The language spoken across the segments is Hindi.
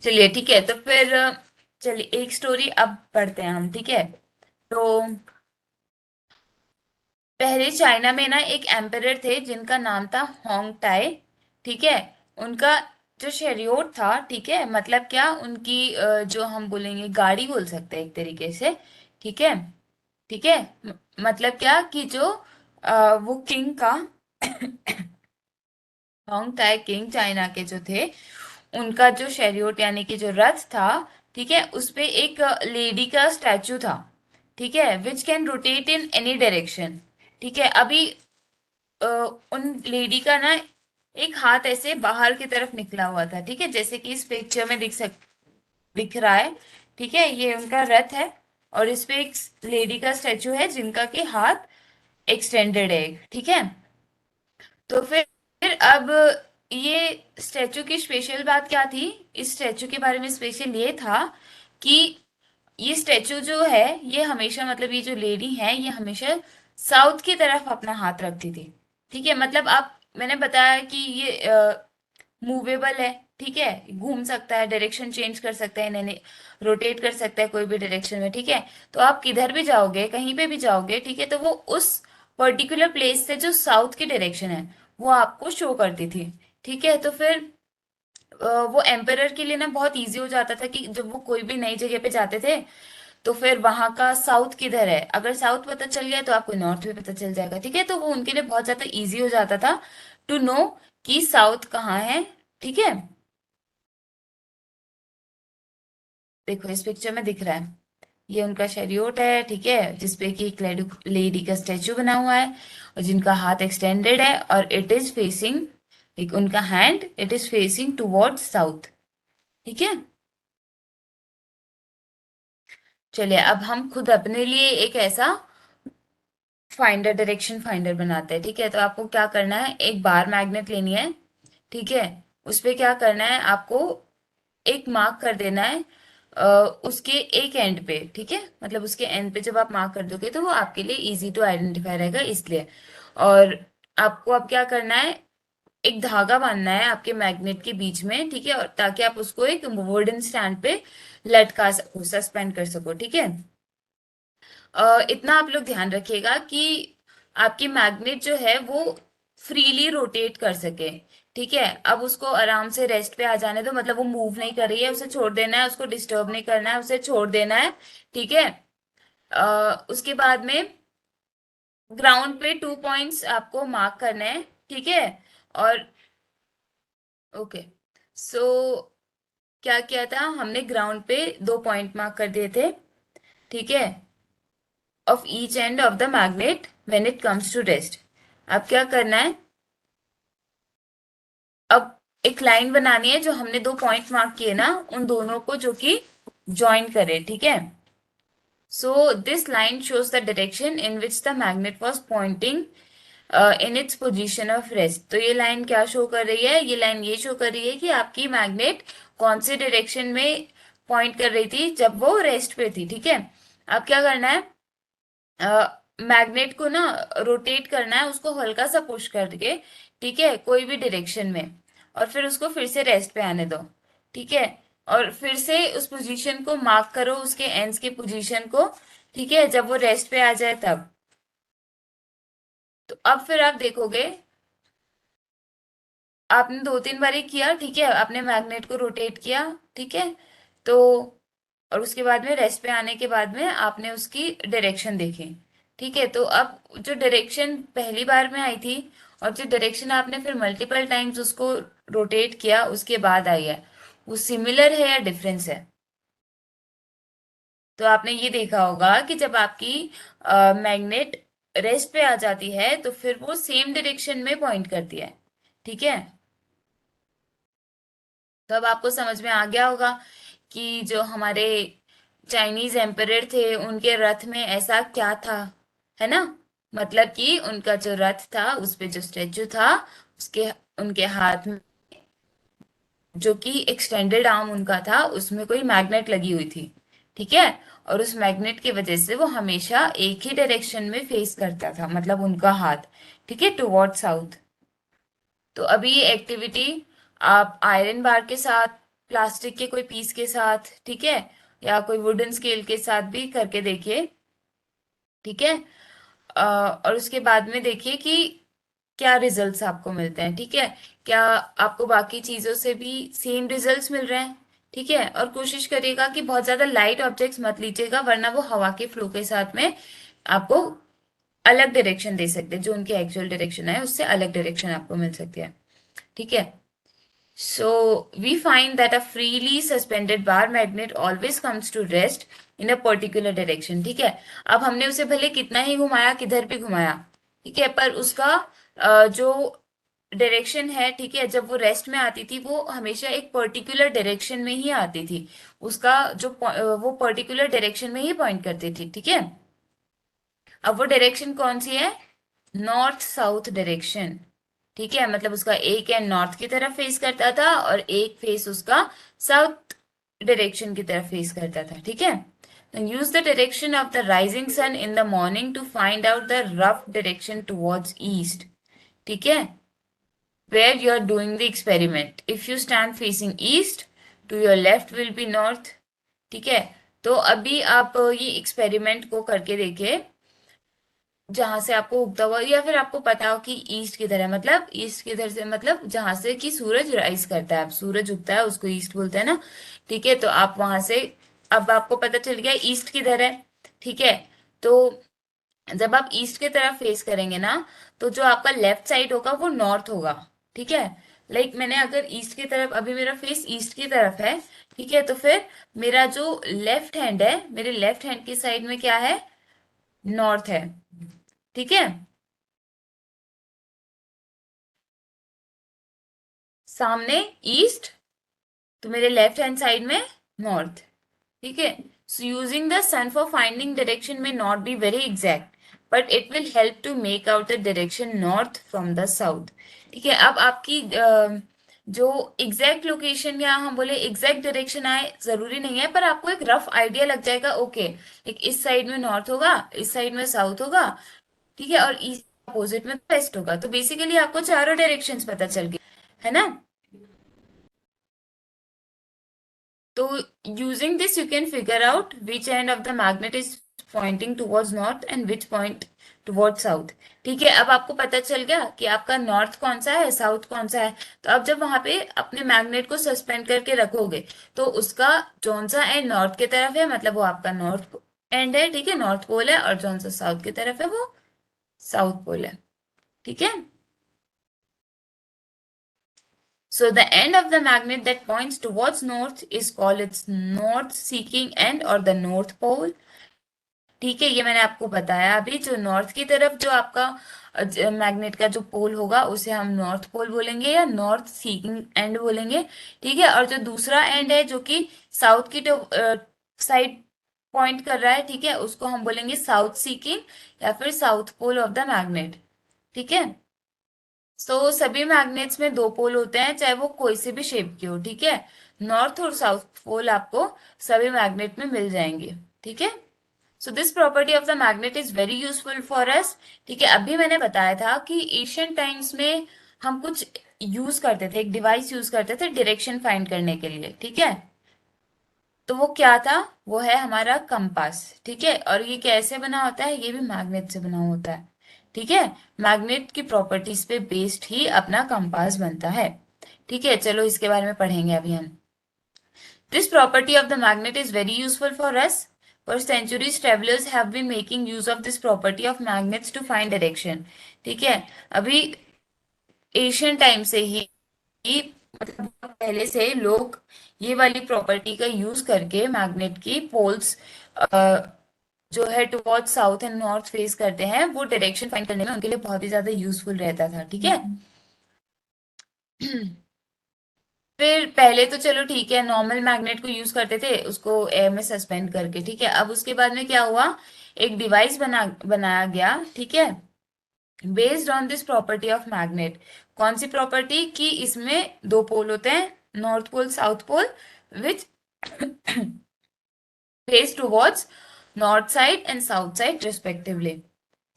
चलिए ठीक है, तो फिर चलिए एक स्टोरी अब पढ़ते हैं हम, ठीक है। तो पहले चाइना में ना एक एम्परर थे जिनका नाम था होंग टाई, ठीक है। उनका जो शेरियोट था, ठीक है, मतलब क्या उनकी जो हम बोलेंगे गाड़ी बोल सकते हैं एक तरीके से, ठीक है। ठीक है, मतलब क्या कि जो वो किंग का होंग टाई किंग चाइना के जो थे, उनका जो शेरियोट यानी कि जो रथ था, ठीक है, उस पे एक लेडी का स्टैचू था, ठीक है, which can rotate in any direction. ठीक है, अभी अ, उन लेडी का ना एक हाथ ऐसे बाहर की तरफ निकला हुआ था, ठीक है, जैसे कि इस पिक्चर में दिख रहा है, ठीक है। ये उनका रथ है और इस पे एक लेडी का स्टैचू है जिनका कि हाथ एक्सटेंडेड है, ठीक है। तो फिर अब ये स्टैचू की स्पेशल बात क्या थी? इस स्टैचू के बारे में स्पेशल ये था कि ये स्टैचू जो है, ये हमेशा, मतलब ये जो लेडी है, ये हमेशा साउथ की तरफ अपना हाथ रखती थी, ठीक है। मतलब आप, मैंने बताया कि ये मूवेबल है, ठीक है, घूम सकता है, डायरेक्शन चेंज कर सकता है, इन्हें रोटेट कर सकता है कोई भी डायरेक्शन में, ठीक है। तो आप किधर भी जाओगे, कहीं पे भी जाओगे, ठीक है, तो वो उस पर्टिकुलर प्लेस से जो साउथ की डायरेक्शन है वो आपको शो करती थी, ठीक है। तो फिर वो एम्परर के लिए ना बहुत इजी हो जाता था कि जब वो कोई भी नई जगह पे जाते थे, तो फिर वहां का साउथ किधर है, अगर साउथ पता चल गया तो आपको नॉर्थ भी पता चल जाएगा, ठीक है। तो वो उनके लिए बहुत ज्यादा इजी हो जाता था टू नो कि साउथ कहाँ है, ठीक है। देखो इस पिक्चर में दिख रहा है, ये उनका शेरियोट है, ठीक है, जिसपे कि एक लेडी का स्टेचू बना हुआ है और जिनका हाथ एक्सटेंडेड है और इट इज फेसिंग, एक उनका hand it is facing towards south, ठीक है। चलिए अब हम खुद अपने लिए एक ऐसा फाइंडर, डायरेक्शन फाइंडर बनाते हैं, ठीक है। तो आपको क्या करना है, एक बार मैग्नेट लेनी है, ठीक है। उस पे क्या करना है आपको, एक मार्क कर देना है उसके एक एंड पे, ठीक है, मतलब उसके एंड पे जब आप मार्क कर दोगे तो वो आपके लिए इजी टू आइडेंटिफाई रहेगा, इसलिए। और आपको अब क्या करना है, एक धागा बांधना है आपके मैग्नेट के बीच में, ठीक है, और ताकि आप उसको एक वुडन स्टैंड पे लटका सको, सस्पेंड कर सको, ठीक है। इतना आप लोग ध्यान रखिएगा कि आपकी मैग्नेट जो है वो फ्रीली रोटेट कर सके, ठीक है। अब उसको आराम से रेस्ट पे आ जाने दो, मतलब वो मूव नहीं कर रही है, उसे छोड़ देना है, उसको डिस्टर्ब नहीं करना है, उसे छोड़ देना है, ठीक है। उसके बाद में ग्राउंड पे 2 पॉइंट्स आपको मार्क करने हैं, ठीक है। और ओके, सो क्या किया था हमने, ग्राउंड पे 2 पॉइंट मार्क कर दिए थे, ठीक है, of each end of the magnet when it comes to rest. अब क्या करना है, अब एक लाइन बनानी है, जो हमने 2 पॉइंट मार्क किए ना, उन दोनों को जो कि ज्वाइन करे, ठीक है। So this line shows the direction in which the magnet was pointing in its position of rest. तो ये लाइन क्या शो कर रही है, ये लाइन ये शो कर रही है कि आपकी मैग्नेट कौन से डायरेक्शन में पॉइंट कर रही थी जब वो रेस्ट पे थी, ठीक है। अब क्या करना है, मैग्नेट को ना रोटेट करना है, उसको हल्का सा पुश करके, ठीक है, कोई भी डायरेक्शन में, और फिर उसको फिर से रेस्ट पे आने दो, ठीक है। और फिर से उस पोजीशन को मार्क करो, उसके एंड्स की पोजीशन को, ठीक है, जब वो रेस्ट पे आ जाए तब। तो अब फिर आप देखोगे, आपने 2-3 बार ही किया, ठीक है, आपने मैग्नेट को रोटेट किया, ठीक है। तो और उसके बाद में रेस्ट पे आने के बाद में आपने उसकी डायरेक्शन देखी, ठीक है। तो अब जो डायरेक्शन पहली बार में आई थी और जो डायरेक्शन आपने फिर मल्टीपल टाइम्स उसको रोटेट किया उसके बाद आई है, वो सिमिलर है या डिफरेंस है? तो आपने ये देखा होगा कि जब आपकी मैग्नेट रेस्ट पे आ जाती है तो फिर वो सेम डायरेक्शन में पॉइंट करती है, ठीक है। तो अब आपको समझ में आ गया होगा कि जो हमारे चाइनीज एम्परर थे उनके रथ में ऐसा क्या था, है ना। मतलब कि उनका जो रथ था उस पे जो स्टेचू था, उसके उनके हाथ में जो कि एक्सटेंडेड आर्म उनका था, उसमें कोई मैग्नेट लगी हुई थी, ठीक है। और उस मैग्नेट की वजह से वो हमेशा एक ही डायरेक्शन में फेस करता था, मतलब उनका हाथ, ठीक है, टुवर्ड साउथ। तो अभी ये एक्टिविटी आप आयरन बार के साथ प्लास्टिक के कोई पीस के साथ, ठीक है, या कोई वुडन स्केल के साथ भी करके देखिए, ठीक है। और उसके बाद में देखिए कि क्या रिजल्ट्स आपको मिलते हैं, ठीक है। क्या आपको बाकी चीजों से भी सेम रिजल्ट्स मिल रहे हैं, ठीक है। और कोशिश करिएगा कि बहुत ज्यादा लाइट ऑब्जेक्ट्स मत लीजिएगा, वरना वो हवा के फ्लो के साथ में आपको अलग डायरेक्शन दे सकते हैं, जो उनकी एक्चुअल डायरेक्शन है उससे अलग डायरेक्शन आपको मिल सकती है, ठीक है। So we find that a freely suspended bar magnet always comes to rest in a particular direction, ठीक है। अब हमने उसे भले कितना ही घुमाया, किधर भी घुमाया, ठीक है, पर उसका जो डायरेक्शन है, ठीक है, जब वो रेस्ट में आती थी वो हमेशा एक पर्टिकुलर डायरेक्शन में ही आती थी। उसका जो वो पर्टिकुलर डायरेक्शन में ही पॉइंट करती थी, ठीक है। अब वो डायरेक्शन कौन सी है? नॉर्थ साउथ डायरेक्शन, ठीक है। मतलब उसका एक एंड नॉर्थ की तरफ फेस करता था और एक फेस उसका साउथ डायरेक्शन की तरफ फेस करता था, ठीक है। Use the direction of the rising sun in the morning to find out the rough direction towards east, ठीक है, where you are doing the experiment. If you stand facing east, to your left will be north, ठीक है। तो अभी आप ये एक्सपेरिमेंट को करके देखिए, जहां से आपको उगता हुआ, या फिर आपको पता हो कि ईस्ट किधर है, मतलब ईस्ट किधर से, मतलब जहां से कि सूरज राइज करता है, अब सूरज उगता है उसको ईस्ट बोलते हैं ना, ठीक है। तो आप वहां से, अब आपको पता चल गया ईस्ट किधर है, ठीक है। तो जब आप ईस्ट की तरफ फेस करेंगे ना, तो जो आपका लेफ्ट साइड होगा वो नॉर्थ होगा, ठीक है। लाइक मैंने अगर ईस्ट की तरफ, अभी मेरा फेस ईस्ट की तरफ है, ठीक है, तो फिर मेरा जो लेफ्ट हैंड है, मेरे लेफ्ट हैंड की साइड में क्या है? नॉर्थ है, ठीक है। सामने ईस्ट, तो मेरे लेफ्ट हैंड साइड में नॉर्थ, ठीक है। So using the sun for finding direction may not be very exact, but it will help to make out the direction north from the south, ठीक है। अब आपकी जो एग्जैक्ट लोकेशन या हम बोले एग्जैक्ट डायरेक्शन आए जरूरी नहीं है, पर आपको एक रफ आइडिया लग जाएगा, ओके, एक इस साइड में नॉर्थ होगा, इस साइड में साउथ होगा, ठीक है, और ईस्ट अपोजिट में वेस्ट होगा। तो बेसिकली आपको चारों डायरेक्शंस पता चल गए, है ना। तो using this you can figure out which end of the magnet is pointing towards north and which point towards south, ठीक है। अब आपको पता चल गया कि आपका नॉर्थ कौन सा है, साउथ कौन सा है। तो अब जब वहां पे अपने मैग्नेट को सस्पेंड करके रखोगे, तो उसका जौन सा एंड नॉर्थ की तरफ है, मतलब वो आपका नॉर्थ एंड है, ठीक है, नॉर्थ पोल है, और जौन सा साउथ की तरफ है वो साउथ पोल है, ठीक है। So the end of the magnet that points towards north is called its north seeking end or the north pole, ठीक है। ये मैंने आपको बताया अभी, जो नॉर्थ की तरफ जो आपका मैग्नेट का जो पोल होगा उसे हम नॉर्थ पोल बोलेंगे या नॉर्थ सीकिंग एंड बोलेंगे, ठीक है। और जो दूसरा एंड है जो कि साउथ की साइड पॉइंट कर रहा है, ठीक है, उसको हम बोलेंगे साउथ सीकिंग या फिर south pole of the magnet, ठीक है। सो सभी मैग्नेट्स में दो पोल होते हैं, चाहे वो कोई से भी शेप के हो, ठीक है। नॉर्थ और साउथ पोल आपको सभी मैग्नेट में मिल जाएंगे, ठीक है। So this property of the magnet is very useful for us, ठीक है। अभी मैंने बताया था कि एशियन टाइम्स में हम कुछ यूज करते थे, एक डिवाइस यूज करते थे डायरेक्शन फाइंड करने के लिए, ठीक है। तो वो क्या था? वो है हमारा कंपास, ठीक है। और ये कैसे बना होता है? ये भी मैग्नेट से बना होता है, ठीक है। मैग्नेट की प्रॉपर्टीज पे बेस्ड ही अपना कंपास बनता है, ठीक है। चलो इसके बारे में पढ़ेंगे अभी हम। This property of the magnet is very useful for us. For centuries, travelers have been making use of this property of magnets to find direction. ठीक है। अभी एशियन टाइम से ही मतलब बहुत पहले से लोग ये वाली प्रॉपर्टी का यूज करके मैग्नेट की पोल्स जो है toward south and north face करते हैं, वो डायरेक्शन फाइंड करने में उनके लिए बहुत ही ज्यादा यूजफुल रहता था, ठीक है। फिर पहले तो चलो ठीक है, नॉर्मल मैग्नेट को यूज करते थे उसको एयर में सस्पेंड करके, ठीक है। अब उसके बाद में क्या हुआ? एक डिवाइस बनाया गया, ठीक है, based on this property of magnet. कौन सी प्रॉपर्टी? कि इसमें दो पोल होते हैं, north pole south pole, which face towards north side and south side respectively,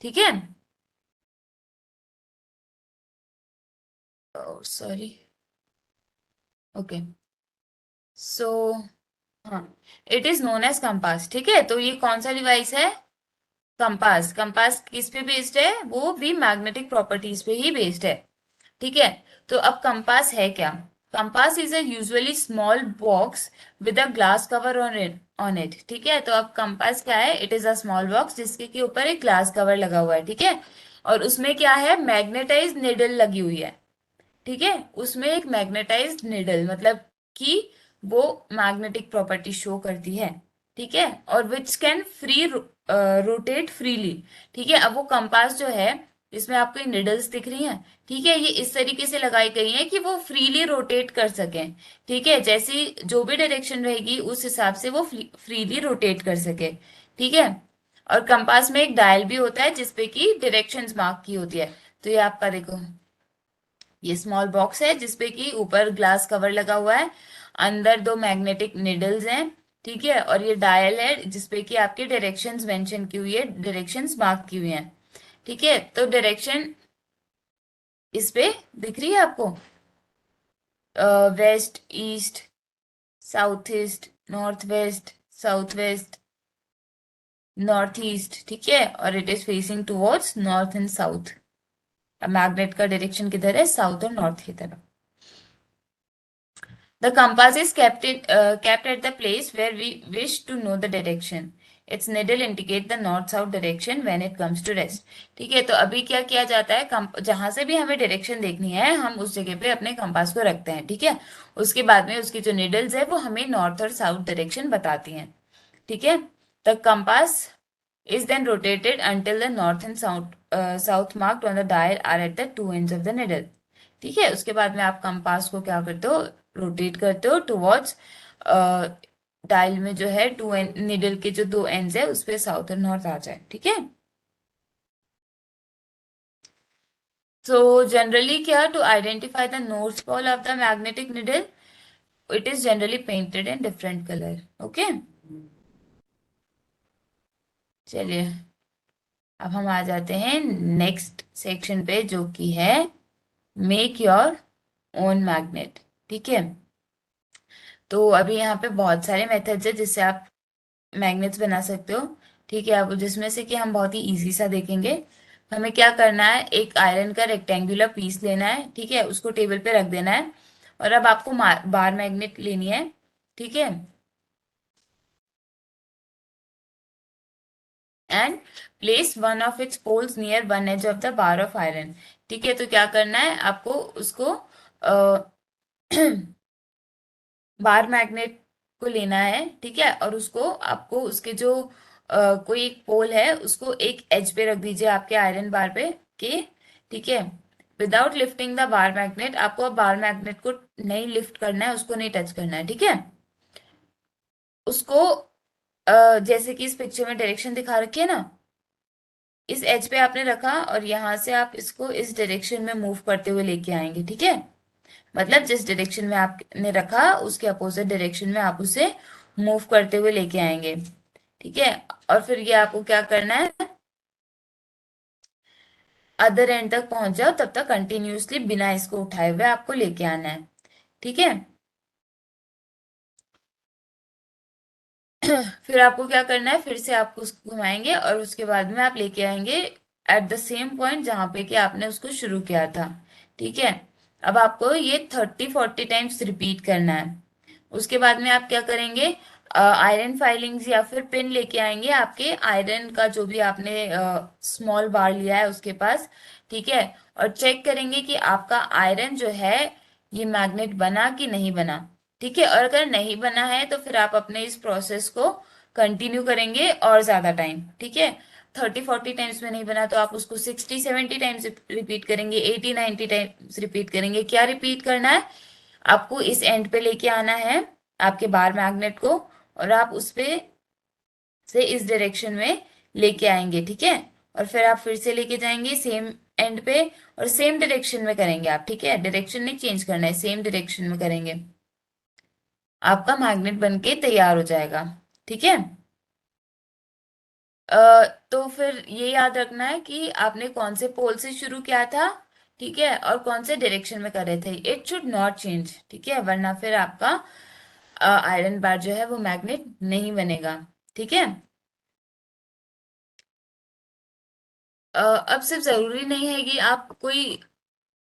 ठीक है। Sorry, okay. सो हाँ, it is known as compass. ठीक है, तो ये कौन सा डिवाइस है? कंपास। कंपास किस पे बेस्ड है? वो भी मैग्नेटिक प्रॉपर्टीज पे ही बेस्ड है। ठीक है, तो अब कंपास है क्या? Compass is a usually small box with a glass cover on it. ठीक है, तो अब कंपास क्या है? It is a small box जिसके के ऊपर एक ग्लास कवर लगा हुआ है। ठीक है, और उसमें क्या है? मैग्नेटाइज निडल लगी हुई है। ठीक है, उसमें एक मैग्नेटाइज्ड निडल, मतलब कि वो मैग्नेटिक प्रॉपर्टी शो करती है। ठीक है, और which can free rotate freely. ठीक है, अब वो कंपास जो है, इसमें आपको ये निडल्स दिख रही हैं। ठीक है, ये इस तरीके से लगाई गई हैं कि वो फ्रीली रोटेट कर सकें। ठीक है, जैसी जो भी डायरेक्शन रहेगी उस हिसाब से वो फ्रीली रोटेट कर सके। ठीक है, और कंपास में एक डायल भी होता है जिसपे कि डायरेक्शंस मार्क की होती है। तो ये आपका देखो, ये स्मॉल बॉक्स है जिसपे कि ऊपर ग्लास कवर लगा हुआ है, अंदर दो मैग्नेटिक निडल्स हैं। ठीक है, और ये डायल है जिसपे कि आपके डायरेक्शंस मेंशन की हुई है, डायरेक्शंस मार्क की हुई हैं। ठीक है, तो डायरेक्शन इस पे दिख रही है आपको? West, east, south east, north west, south west, north east. ठीक है, और it is facing towards north and south. Magnet का डायरेक्शन किधर है? साउथ और नॉर्थ की तरफ। The compass is kept at the place where we wish to know the direction. Its needle indicate the north-south direction when it comes to rest. ठीक है, तो अभी क्या किया जाता है? जहां से भी हमें डायरेक्शन देखनी है, हम उस जगह पे अपने कंपास को रखते हैं। ठीक है, उसके बाद में उसकी जो निडल्स है वो हमें नॉर्थ और साउथ डायरेक्शन बताती हैं। ठीक है, the compass is then rotated until the north and south marked on the dial are at the two ends of the needle. ठीक है, उसके बाद में आप कंपास को क्या करते हो? रोटेट करते हो टुवर्ड्स डायल में जो है टू एंड, निडल के जो दो एंड्स है उस पे साउथ और नॉर्थ आ जाए। ठीक है, so generally क्या, to identify the north pole of the magnetic needle, it is generally painted in different color. Okay, चलिए अब हम आ जाते हैं नेक्स्ट सेक्शन पे जो कि है मेक योर ओन मैग्नेट। ठीक है, तो अभी यहाँ पे बहुत सारे मेथड्स है जिससे आप मैग्नेट्स बना सकते हो। ठीक है, अब जिसमें से कि हम बहुत ही इजी सा देखेंगे। हमें क्या करना है? एक आयरन का रेक्टेंगुलर पीस लेना है। ठीक है, उसको टेबल पे रख देना है, और अब आपको बार मैग्नेट लेनी है। ठीक है, and place one of its poles near one edge of the bar of iron. ठीक है, तो क्या करना है आपको? उसको बार मैग्नेट को लेना है। ठीक है, और उसको आपको उसके जो कोई एक पोल है उसको एक एज पे रख दीजिए आपके आयरन बार पे के। ठीक है, without lifting the bar magnet, आपको अब बार मैग्नेट को नहीं लिफ्ट करना है, उसको नहीं टच करना है। ठीक है, उसको जैसे कि इस पिक्चर में डायरेक्शन दिखा रखी है ना, इस एज पे आपने रखा और यहाँ से आप इसको इस डायरेक्शन में मूव करते हुए लेके आएंगे। ठीक है, मतलब जिस डायरेक्शन में आपने रखा उसके अपोजिट डायरेक्शन में आप उसे मूव करते हुए लेके आएंगे। ठीक है, और फिर ये आपको क्या करना है? अदर एंड तक पहुंच जाओ, तब तक कंटिन्यूअसली बिना इसको उठाए हुए आपको लेके आना है। ठीक है, फिर आपको क्या करना है? फिर से आपको उसको घुमाएंगे और उसके बाद में आप लेके आएंगे एट द सेम पॉइंट जहां पे कि आपने उसको शुरू किया था। ठीक है, अब आपको ये 30-40 टाइम्स रिपीट करना है। उसके बाद में आप क्या करेंगे? आयरन फाइलिंग्स या फिर पिन लेके आएंगे आपके आयरन का जो भी आपने स्मॉल बार लिया है उसके पास। ठीक है, और चेक करेंगे कि आपका आयरन जो है ये मैग्नेट बना कि नहीं बना। ठीक है, और अगर नहीं बना है तो फिर आप अपने इस प्रोसेस को कंटिन्यू करेंगे और ज्यादा टाइम। ठीक है, 30-40 टाइम्स में नहीं बना तो आप उसको 60-70 टाइम्स रिपीट करेंगे, 80-90 टाइम्स रिपीट करेंगे। क्या रिपीट करना है? आपको इस एंड पे लेके आना है आपके बार मैग्नेट को, और आप उस पे से इस डायरेक्शन में लेके आएंगे। ठीक है, और फिर आप फिर से लेके जाएंगे सेम एंड पे, और सेम डायरेक्शन में करेंगे आप। ठीक है, डायरेक्शन नहीं चेंज करना है, सेम डायरेक्शन में करेंगे। आपका मैग्नेट बनके तैयार हो जाएगा। ठीक है, तो फिर ये याद रखना है कि आपने कौन से पोल से शुरू किया था। ठीक है, और कौन से डायरेक्शन में कर रहे थे। It should not change. ठीक है, वरना फिर आपका आयरन बार जो है वो मैग्नेट नहीं बनेगा। ठीक है। अब सिर्फ जरूरी नहीं है कि आप कोई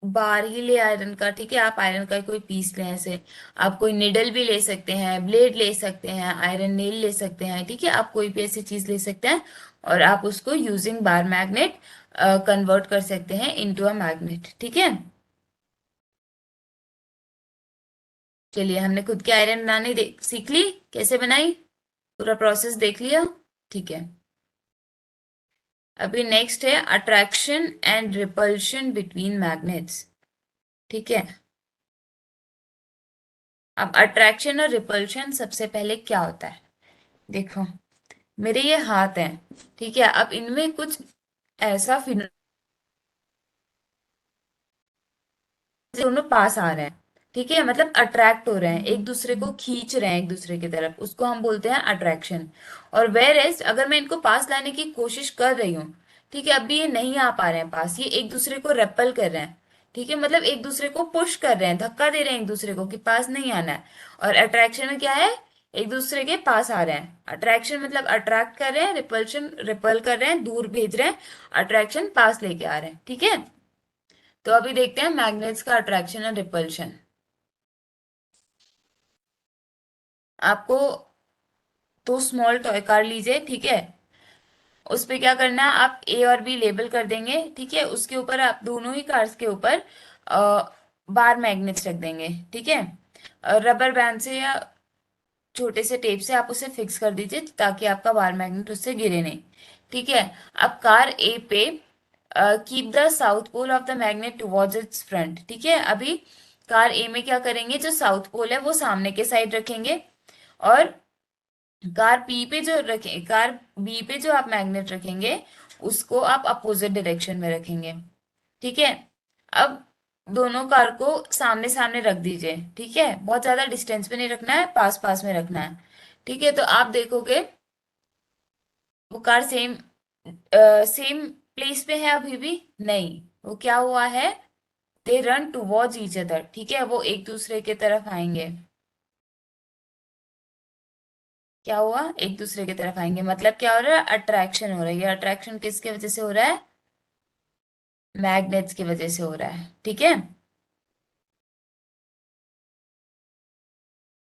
बार ही ले आयरन का। ठीक है, आप आयरन का कोई पीस लें ऐसे। आप कोई निडल भी ले सकते हैं, ब्लेड ले सकते हैं, आयरन नेल ले सकते हैं। ठीक है, आप कोई भी ऐसी चीज ले सकते हैं और आप उसको यूजिंग बार मैग्नेट कन्वर्ट कर सकते हैं इनटू अ मैग्नेट। ठीक है। चलिए, हमने खुद की आयरन बनाने सीख ली, कैसे बनाई, पूरा प्रोसेस देख लिया। ठीक है। अभी नेक्स्ट है attraction and repulsion between magnets. ठीक है। अब अट्रैक्शन और रिपल्शन सबसे पहले क्या होता है, देखो मेरे ये हाथ हैं। ठीक है, अब इनमें कुछ ऐसा दोनों पास आ रहे हैं। ठीक है, मतलब अट्रैक्ट हो रहे हैं, एक दूसरे को खींच रहे हैं एक दूसरे की तरफ, उसको हम बोलते हैं अट्रैक्शन। और वेर एज अगर मैं इनको पास लाने की कोशिश कर रही हूँ, ठीक है, अभी ये नहीं आ पा रहे हैं पास, ये एक दूसरे को रेपल कर रहे हैं। ठीक है, मतलब एक दूसरे को पुश कर रहे हैं, धक्का दे रहे हैं एक दूसरे को कि पास नहीं आना है। और अट्रैक्शन में क्या है, एक दूसरे के पास आ रहे हैं। अट्रैक्शन मतलब अट्रैक्ट कर रहे हैं, रिपल्शन रिपल कर रहे हैं, दूर भेज रहे हैं। अट्रैक्शन पास लेके आ रहे हैं। ठीक है। तो अभी देखते हैं मैग्नेट्स का अट्रैक्शन और रिपल्शन। आपको दो स्मॉल टॉय कार लीजिए। ठीक है, उस पे क्या करना है, आप ए और बी लेबल कर देंगे। ठीक है, उसके ऊपर आप दोनों ही कार्स के ऊपर बार मैग्नेट्स रख देंगे। ठीक है, रबर बैंड से या छोटे से टेप से आप उसे फिक्स कर दीजिए ताकि आपका बार मैग्नेट उससे गिरे नहीं। ठीक है। अब कार ए पे keep the south pole of the magnet towards its front. ठीक है, अभी कार ए में क्या करेंगे, जो साउथ पोल है वो सामने के साइड रखेंगे। और कार बी पे जो आप मैग्नेट रखेंगे उसको आप अपोजिट डायरेक्शन में रखेंगे। ठीक है। अब दोनों कार को सामने सामने रख दीजिए। ठीक है, बहुत ज्यादा डिस्टेंस पे नहीं रखना है, पास पास में रखना है। ठीक है, तो आप देखोगे वो कार सेम सेम प्लेस पे है अभी भी नहीं। वो क्या हुआ है, they run towards each other. ठीक है, वो एक दूसरे की तरफ आएंगे। क्या हुआ, एक दूसरे की तरफ आएंगे, मतलब क्या हो रहा है, अट्रैक्शन हो रही है। अट्रैक्शन किसके वजह से हो रहा है, मैग्नेट्स की वजह से हो रहा है। ठीक है।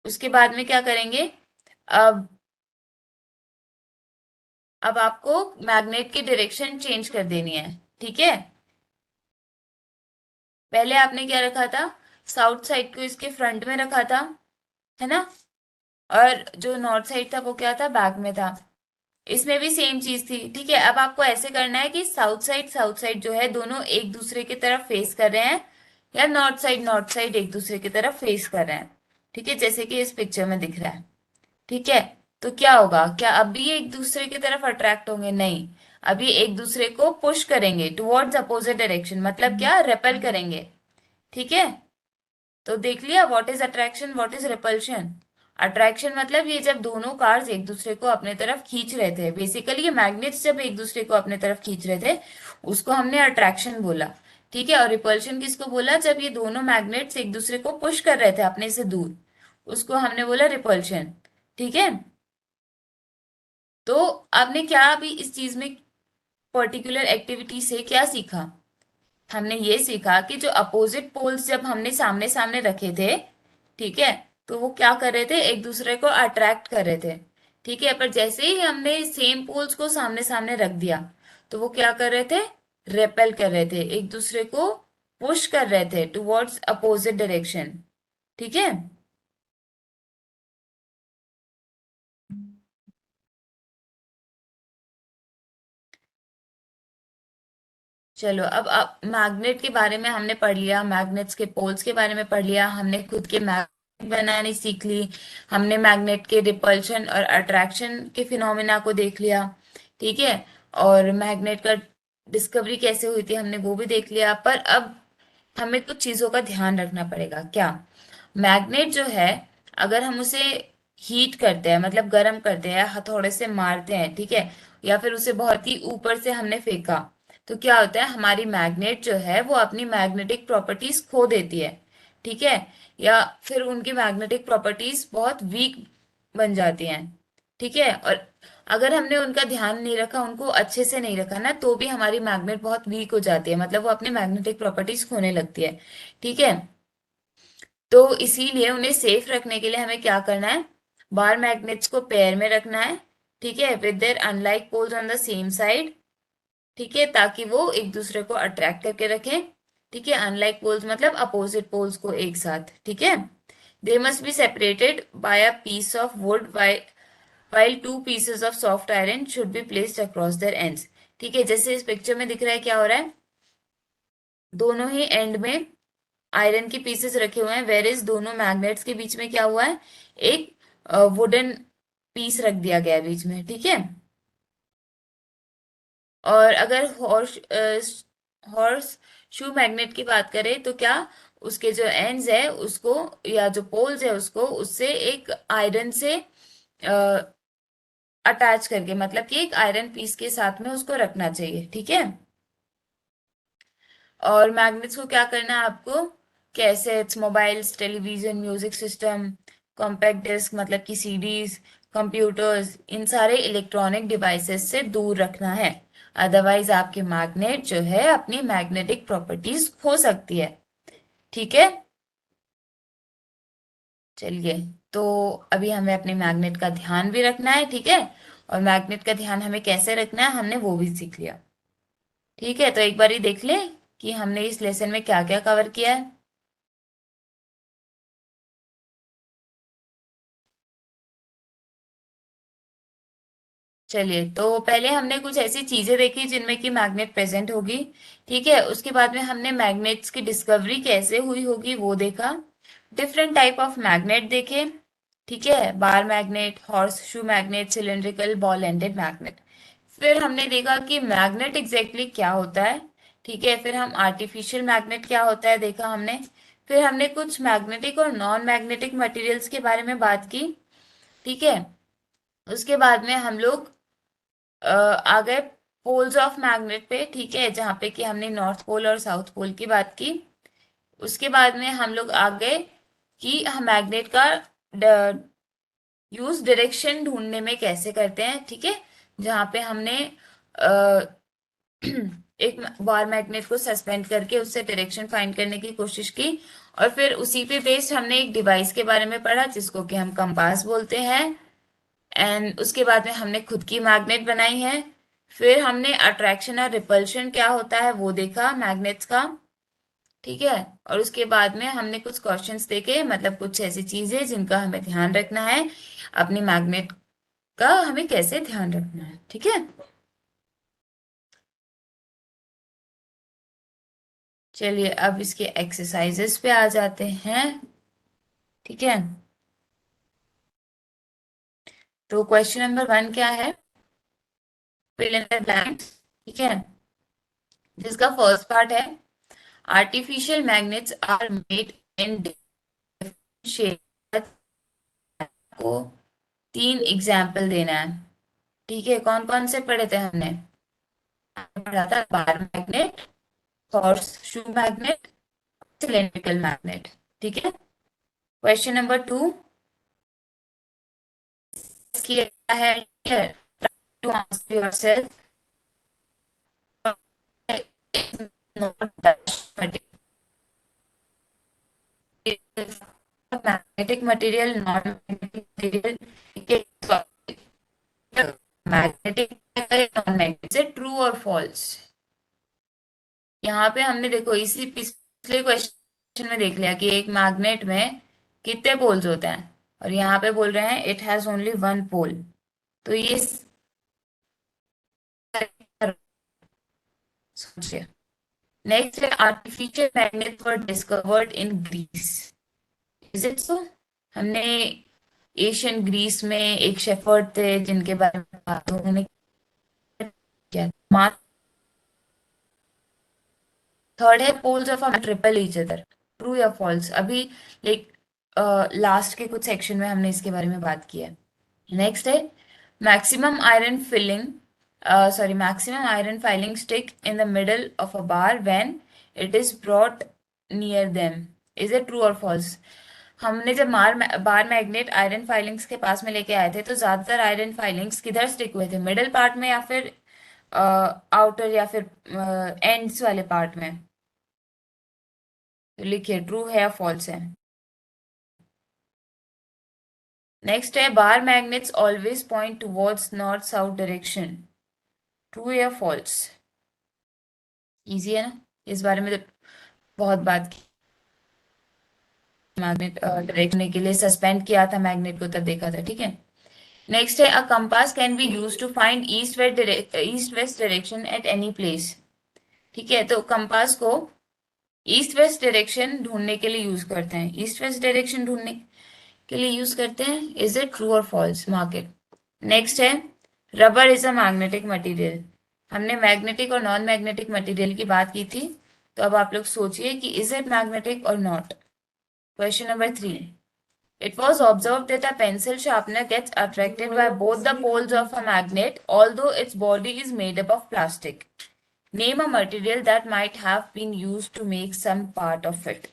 उसके बाद में क्या करेंगे, अब अब आपको मैग्नेट की डायरेक्शन चेंज कर देनी है। ठीक है, पहले आपने क्या रखा था, साउथ साइड को इसके फ्रंट में रखा था, है ना। और जो नॉर्थ साइड था वो क्या था, बैक में था। इसमें भी सेम चीज थी। ठीक है, अब आपको ऐसे करना है कि साउथ साइड जो है दोनों एक दूसरे की तरफ फेस कर रहे हैं, या नॉर्थ साइड एक दूसरे की तरफ फेस कर रहे हैं। ठीक है, जैसे कि इस पिक्चर में दिख रहा है। ठीक है, तो क्या होगा, क्या अभी ये एक दूसरे की तरफ अट्रैक्ट होंगे, नहीं, अभी एक दूसरे को पुश करेंगे टुवर्ड्स अपोजिट डायरेक्शन, मतलब क्या, रेपेल करेंगे। ठीक है, तो देख लिया what is attraction, what is repulsion. Attraction मतलब ये जब दोनों कार्स एक दूसरे को अपने तरफ खींच रहे थे, बेसिकली ये मैग्नेट्स जब एक दूसरे को अपने तरफ खींच रहे थे, उसको हमने अट्रैक्शन बोला। ठीक है, और रिपल्शन किसको बोला, जब ये दोनों मैग्नेट्स एक दूसरे को पुश कर रहे थे अपने से दूर, उसको हमने बोला रिपल्शन। ठीक है, तो आपने क्या अभी इस चीज में पर्टिकुलर एक्टिविटी से क्या सीखा, हमने ये सीखा कि जो अपोजिट पोल्स जब हमने सामने सामने रखे थे, ठीक है, तो वो क्या कर रहे थे, एक दूसरे को अट्रैक्ट कर रहे थे। ठीक है, पर जैसे ही हमने सेम पोल्स को सामने सामने रख दिया, तो वो क्या कर रहे थे, रेपेल कर रहे थे, एक दूसरे को पुश कर रहे थे टुवर्ड्स अपोजिट डायरेक्शन। ठीक है। चलो, अब मैग्नेट के बारे में हमने पढ़ लिया, मैग्नेट्स के पोल्स के बारे में पढ़ लिया, हमने खुद के मैग्नेट बनानी सीख ली, हमने मैग्नेट के रिपल्शन और अट्रैक्शन के फिनोमेना को देख लिया। ठीक है, और मैग्नेट का डिस्कवरी कैसे हुई थी हमने वो भी देख लिया। पर अब हमें कुछ चीजों का ध्यान रखना पड़ेगा। क्या, मैग्नेट जो है, अगर हम उसे हीट करते हैं, मतलब गर्म करते हैं, हथौड़े से मारते हैं, ठीक है, या फिर उसे बहुत ही ऊपर से हमने फेंका, तो क्या होता है, हमारी मैग्नेट जो है वो अपनी मैग्नेटिक प्रॉपर्टीज खो देती है। ठीक है, या फिर उनकी मैग्नेटिक प्रॉपर्टीज बहुत वीक बन जाती हैं। ठीक है, और अगर हमने उनका ध्यान नहीं रखा, उनको अच्छे से नहीं रखा ना, तो भी हमारी मैग्नेट बहुत वीक हो जाती है, मतलब वो अपनी मैग्नेटिक प्रॉपर्टीज खोने लगती है। ठीक है, तो इसीलिए उन्हें सेफ रखने के लिए हमें क्या करना है, बार मैग्नेट्स को पेयर में रखना है। ठीक है, with their unlike poles on the same side. ठीक है, ताकि वो एक दूसरे को अट्रैक्ट करके रखें। ठीक है, अनलाइक पोल्स मतलब अपोजिट पोल्स को एक साथ। ठीक है, they must be separated by a piece of wood while two pieces of soft iron should be placed across their ends। ठीक है, जैसे इस पिक्चर में दिख रहा है, क्या हो रहा है, दोनों ही एंड में आयरन के पीसेस रखे हुए हैं, वेर इज दोनों मैग्नेट्स के बीच में क्या हुआ है, एक वुडन पीस रख दिया गया है बीच में। ठीक है, और अगर हॉर्स शू मैग्नेट की बात करें तो क्या, उसके जो एंड्स है उसको, या जो पोल्स है उसको, उससे एक आयरन से अटैच करके, मतलब कि एक आयरन पीस के साथ में उसको रखना चाहिए। ठीक है, और मैग्नेट्स को क्या करना है आपको, cassettes, mobiles, television, music system, compact disc मतलब कि सीडीज, कंप्यूटर्स, इन सारे इलेक्ट्रॉनिक डिवाइसेस से दूर रखना है। अदरवाइज आपके मैग्नेट जो है अपनी मैग्नेटिक प्रॉपर्टीज खो सकती है। ठीक है, चलिए, तो अभी हमें अपने मैग्नेट का ध्यान भी रखना है। ठीक है, और मैग्नेट का ध्यान हमें कैसे रखना है हमने वो भी सीख लिया। ठीक है, तो एक बार ही देख लें कि हमने इस लेसन में क्या क्या कवर किया है। चलिए, तो पहले हमने कुछ ऐसी चीजें देखी जिनमें कि मैग्नेट प्रेजेंट होगी। ठीक है, उसके बाद में हमने मैग्नेट्स की डिस्कवरी कैसे हुई होगी वो देखा। डिफरेंट टाइप ऑफ मैग्नेट देखे। ठीक है, बार magnet, horseshoe magnet, cylindrical ball ended magnet. फिर हमने देखा कि मैग्नेट एग्जैक्टली क्या होता है। ठीक है, फिर हम आर्टिफिशियल मैग्नेट क्या होता है देखा हमने। फिर हमने कुछ मैग्नेटिक और नॉन मैग्नेटिक मटेरियल्स के बारे में बात की। ठीक है, उसके बाद में हम लोग आ गए पोल्स ऑफ मैग्नेट पे। ठीक है, जहाँ पे कि हमने नॉर्थ पोल और साउथ पोल की बात की। उसके बाद में हम लोग आ गए कि हम मैग्नेट का यूज डायरेक्शन ढूंढने में कैसे करते हैं। ठीक है, जहाँ पे हमने अ, एक बार मैग्नेट को सस्पेंड करके उससे डायरेक्शन फाइंड करने की कोशिश की। और फिर उसी पे बेस्ड हमने एक डिवाइस के बारे में पढ़ा जिसको कि हम कंपास बोलते हैं। एंड उसके बाद में हमने खुद की मैग्नेट बनाई है। फिर हमने अट्रैक्शन और रिपल्शन क्या होता है वो देखा मैग्नेट्स का। ठीक है, और उसके बाद में हमने कुछ क्वेश्चंस देखे, मतलब कुछ ऐसी चीजें जिनका हमें ध्यान रखना है, अपनी मैग्नेट का हमें कैसे ध्यान रखना है। ठीक है, चलिए अब इसके एक्सरसाइजेस पे आ जाते हैं। ठीक है, तो क्वेश्चन नंबर 1 क्या है, फिल इन द ब्लैंक्स। ठीक है, जिसका फर्स्ट पार्ट है, artificial magnets are made in shape को 3 एग्जाम्पल देना है। ठीक है, कौन कौन से पढ़े थे हमने, पढ़ा था bar magnet, horseshoe magnet, cylindrical magnet. ठीक है, क्वेश्चन नंबर 2 किया है, to answer yourself, magnetic material, non magnetic material, magnetic non magnetic से ट्रू और फॉल्स। यहाँ पे हमने देखो इसी पिछले क्वेश्चन में देख लिया कि एक मैग्नेट में कितने पोल्स होते हैं, और यहाँ पे बोल रहे हैं it has only one pole. तो ये सोचिए। नेक्स्ट है, artificial magnet were discovered in Greece, is it so. हमने एशियन ग्रीस में एक शेफर्ड थे जिनके बारे में बात, उन्होंने क्या, थर्ड है, poles of a triple each other, true या फॉल्स। अभी लाइक लास्ट के कुछ सेक्शन में हमने इसके बारे में बात की है। नेक्स्ट है, maximum iron filling maximum iron filing stick in the middle of a bar when it is brought near them. Is it true और फॉल्स? हमने जब बार मैग्नेट आयरन फाइलिंग्स के पास में लेके आए थे तो ज्यादातर आयरन फाइलिंग्स किधर स्टिक हुए थे, मिडिल पार्ट में या फिर आउटर या फिर एंड्स वाले पार्ट में? तो लिखिए ट्रू है या फॉल्स है। नेक्स्ट है बार magnets always point towards north south direction, true या फॉल्स? इजी है ना, इस बारे में तो बहुत बात की। मैग्नेट डायरेक्शन के लिए सस्पेंड किया था मैग्नेट को, तब देखा था, ठीक है। नेक्स्ट है a compass can be use to find east west direction at any place. ठीक है, तो कंपास को ईस्ट वेस्ट डायरेक्शन ढूंढने के लिए यूज करते हैं, ईस्ट वेस्ट डायरेक्शन ढूंढने के लिए यूज करते हैं। इज इट ट्रू और फॉल्स? Mark it. नेक्स्ट है rubber is a magnetic material. हमने मैग्नेटिक और नॉन मैग्नेटिक मटेरियल की बात की थी, तो अब आप लोग सोचिए कि इज इट मैग्नेटिक और not. Question number 3, it was observed that a pencil sharpener gets attracted by both the poles of a magnet although its body is made up of plastic. Name a material that might have been used to make some part of it.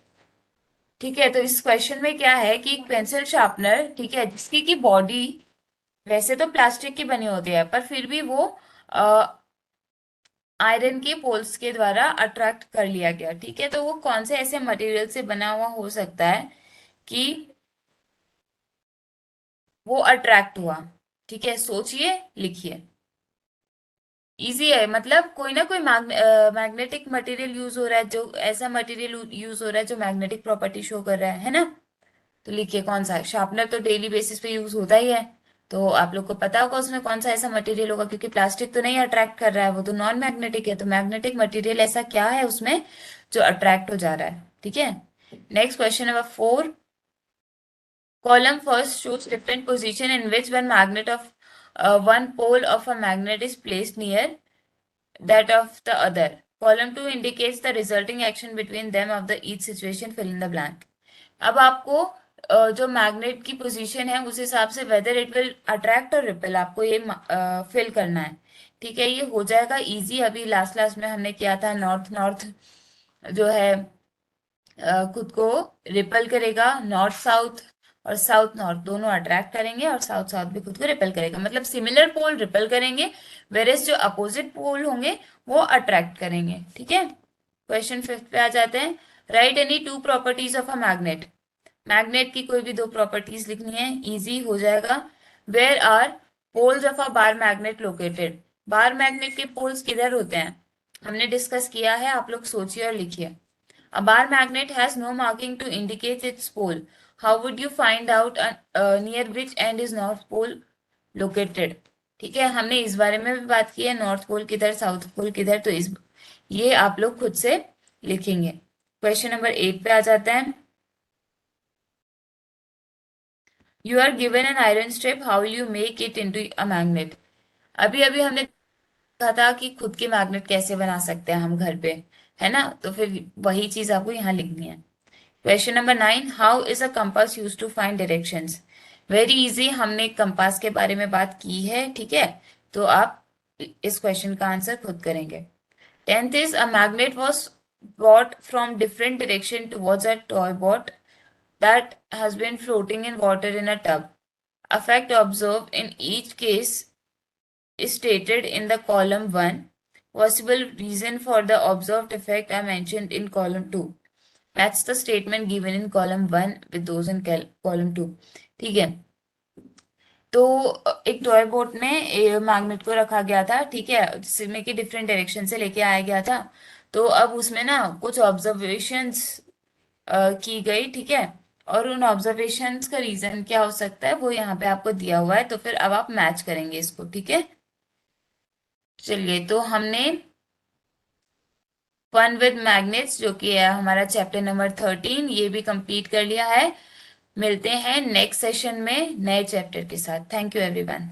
ठीक है, तो इस क्वेश्चन में क्या है कि एक पेंसिल शार्पनर, ठीक है, जिसकी की बॉडी वैसे तो प्लास्टिक की बनी होती है पर फिर भी वो आयरन के पोल्स के द्वारा अट्रैक्ट कर लिया गया। ठीक है, तो वो कौन से ऐसे मटेरियल से बना हुआ हो सकता है कि वो अट्रैक्ट हुआ? ठीक है, सोचिए, लिखिए। इजी है, मतलब कोई ना कोई मैग्नेटिक मटेरियल यूज हो रहा है, जो ऐसा मटेरियल यूज हो रहा है जो मैग्नेटिक प्रॉपर्टी शो कर रहा है ना। तो लिखिए कौन सा है। शार्पनर तो डेली बेसिस पे यूज होता ही है, तो आप लोग को पता होगा उसमें कौन सा ऐसा मटेरियल होगा, क्योंकि प्लास्टिक तो नहीं अट्रैक्ट कर रहा है, वो तो नॉन मैग्नेटिक है। तो मैग्नेटिक मटेरियल ऐसा क्या है उसमें जो अट्रैक्ट हो जा रहा है? ठीक है। Next question number 4, column first shows different position in which one magnet of one pole of a magnet is placed near that of the other. Column 2 indicates the resulting action between them of the each situation, fill in the blank. अब आपको जो मैग्नेट की पोजीशन है उस हिसाब से वेदर इट विल अट्रैक्ट और रिपेल आपको ये फिल करना है। ठीक है, ये हो जाएगा इजी। अभी लास्ट लास्ट में हमने किया था नॉर्थ नॉर्थ जो है खुद को रिपेल करेगा, नॉर्थ साउथ और साउथ नॉर्थ दोनों अट्रैक्ट करेंगे और साउथ साउथ भी खुद को रिपेल करेगा, मतलब सिमिलर पोल रिपेल करेंगे वेरेस जो अपोजिट पोल होंगे वो अट्रैक्ट करेंगे। ठीक है, क्वेश्चन 5 पे आ जाते हैं। Right any two properties of a magnet. Magnet की कोई भी दो प्रॉपर्टीज लिखनी है, इजी हो जाएगा। Where are poles of a bar magnet located. Bar magnet के पोल्स किधर होते हैं हमने डिस्कस किया है, आप लोग सोचिए और लिखिए। A bar magnet has no marking to indicate its pole. How would you find out near which end is north pole located? ठीक है, हमने इस बारे में भी बात की है, नॉर्थ पोल किधर साउथ पोल किधर, तो इस ये आप लोग खुद से लिखेंगे। क्वेश्चन नंबर 8 पे आ जाते हैं। You are given an iron strip, how will you make it into a magnet. अभी अभी हमने कहा था कि खुद के मैग्नेट कैसे बना सकते हैं हम घर पे, है ना, तो फिर वही चीज आपको यहाँ लिखनी है। Question number 9, how is a compass use to find directions. Very easy, हमने कंपास के बारे में बात की है, ठीक है, तो आप इस क्वेश्चन का आंसर खुद करेंगे। 10th is a magnet was brought from different direction towards a toy boat that has been floating in water in a tub. Effect observed in each case is stated in the column 1. Possible reason for the observed effect are mentioned in column 2. Match the statement given in column 1 with those in column 2. ठीक है, तो एक टॉय बोट में मैग्नेट को रखा गया था, ठीक है, जिसमें कि डिफरेंट डायरेक्शन से लेके आया गया था। तो अब उसमें ना कुछ ऑब्जर्वेशंस की गई, ठीक है, और उन ऑब्जर्वेशंस का रीजन क्या हो सकता है वो यहाँ पे आपको दिया हुआ है, तो फिर अब आप मैच करेंगे इसको। ठीक है, चलिए, तो हमने फन विद मैग्नेट्स जो कि है हमारा चैप्टर नंबर 13 ये भी कंप्लीट कर लिया है। मिलते हैं नेक्स्ट सेशन में नए चैप्टर के साथ। Thank you everyone.